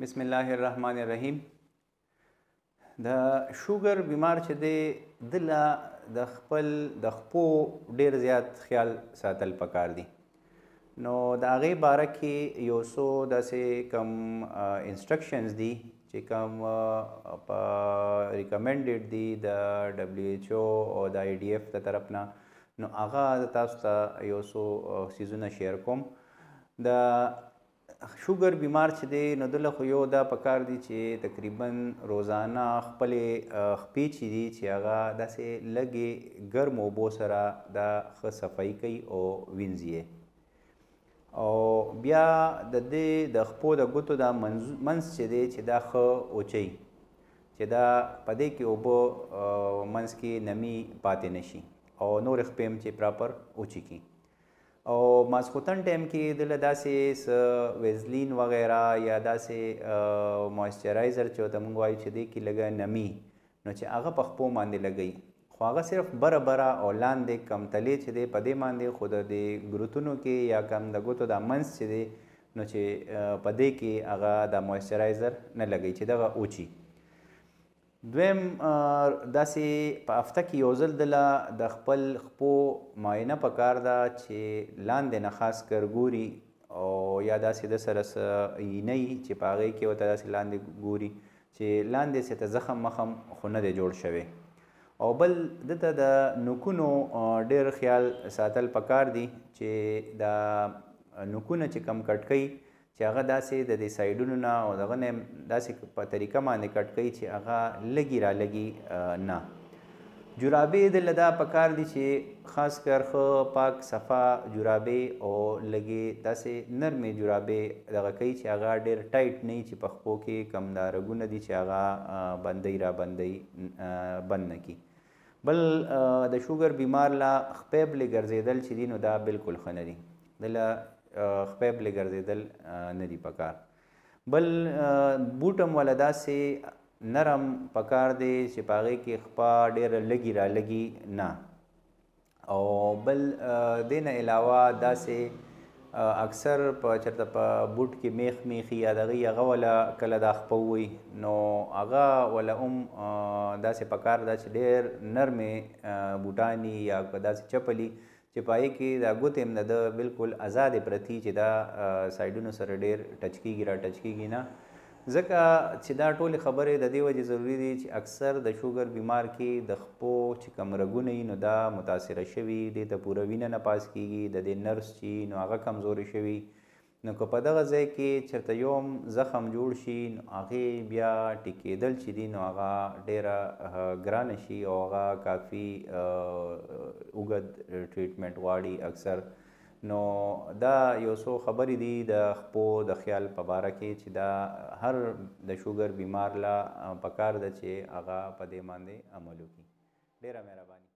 بسم الله الرحمن الرحیم. د شوګر بیمار چې دی دله د خپل د خپو ډیر زیات خیال ساتل پکار دي. نو د هغې باره کې یو څو داسې کم انسټرکشنز دي چې کوم په ریکمنډډ دي د دبلیو ایچ او او د آی ډي ایف د طرف نه. نو هغه تاسو ته یو څو څیزونه شیر کوم. د شوګر بیمار چې دی نو دله خو یو دا پکار دی چې تقریبا روزانه خپلې خپې چې دي چې هغه داسې لږې ګرمو اوبو سره دا ښه صفایي کوي او وینځي او بیا د دې د خپو د ګوتو دا منځ چې دی چې دا ښه اوچوي چې دا په دې کې اوبه منځ کې نمی پاتې نشي او نورې خپې هم چې پراپر اوچي کړي. او ماسخوتن ټایم کې دله داسې ویزلین وغیره یا داسې مویسچرایزر چې ورته موږ وایو چې دې کې لږه نمی نو چې هغه په خپو باندې لګوي، خو هغه صرف بره بره او لاندې کم تلې چې دی په دې باندې خو د دې ګروتونو کې یا کم د ګوتو دا منځ چې دی نو چې په دې کې هغه د مویسچرایزر نه لګوي چې دغه اوچي. دویم داسې په هفته کې یو ځل دله د خپل خپو معاینه پکار ده چې لاندې نه خاص کر ګوري او یا داسې د سره څه اینه وي چې په هغې کې ورته داسې لاندې ګوري چې لاندې څه ته زخم مخم خو نه دی جوړ شوی. او بل دته د نوکونو ډېر خیال ساتل پکار دي چې دا نوکونه چې کم کټ کوي چې هغه داسې د دې سایډونو نه او دغه نه داسې په طریقه باندې کټ کوي چې هغه لږي را لږي نه. جرابې دله دا پکار دي چې خاص کر ښه پاک صفا جرابې او لږې داسې نرمې جرابې دغه کوي چې هغه ډېر ټایټ نه وي چې په خپو کې کم دا رګونه دي چې هغه بندۍ را بندۍ بند نه کړي. بل د شوګر بیمار لا خپې بلې ګرځېدل چې دي نو دا بالکل ښه نه دي. دله خپې بلې ګرځېدل نه دي پکار. بل بوټ هم وله داسې نرم پکار دی چې په هغې کې خپه ډېره لږي را لږي نه. او بل دې نه علاوه داسې اکثر په چېرته په بوټ کې میخ میخي یا دغې هغه وله کله دا خپه ووي نو هغه وله هم داسې پکار ده چې ډېر نرمې بوټاني یا داسې چپلي چې په هغې کې دا ګوتې هم د ده بالکل ازادې پرتي چې دا سایډونو سره ډېر ټچ کېږي را ټچ کېږي نه. ځکه چې دا ټولې خبرې د دې وجې ضروري دي چې اکثر د شوګر بیمار کې د خپو چې کم رګونه وي نو دا متاثره شوي، دې ته پوره وینه نه پاس کېږي، د دې نرس چې نو هغه کمزوري شوي. نو که په دغه ځای کې چېرته یو هم زخم جوړ شي نو هغې بیا ټیکېدل چې دي نو هغه ډېره ګرانه شي او هغه کافي اوږد ټریټمنټ غواړي اکثر. نو دا یو څو خبرې دي د خپو د خیال په باره کې چې دا هر د شوګر بیمار لا پکار ده چې هغه په دې باندې عمل وکړي. ډېره مهرباني.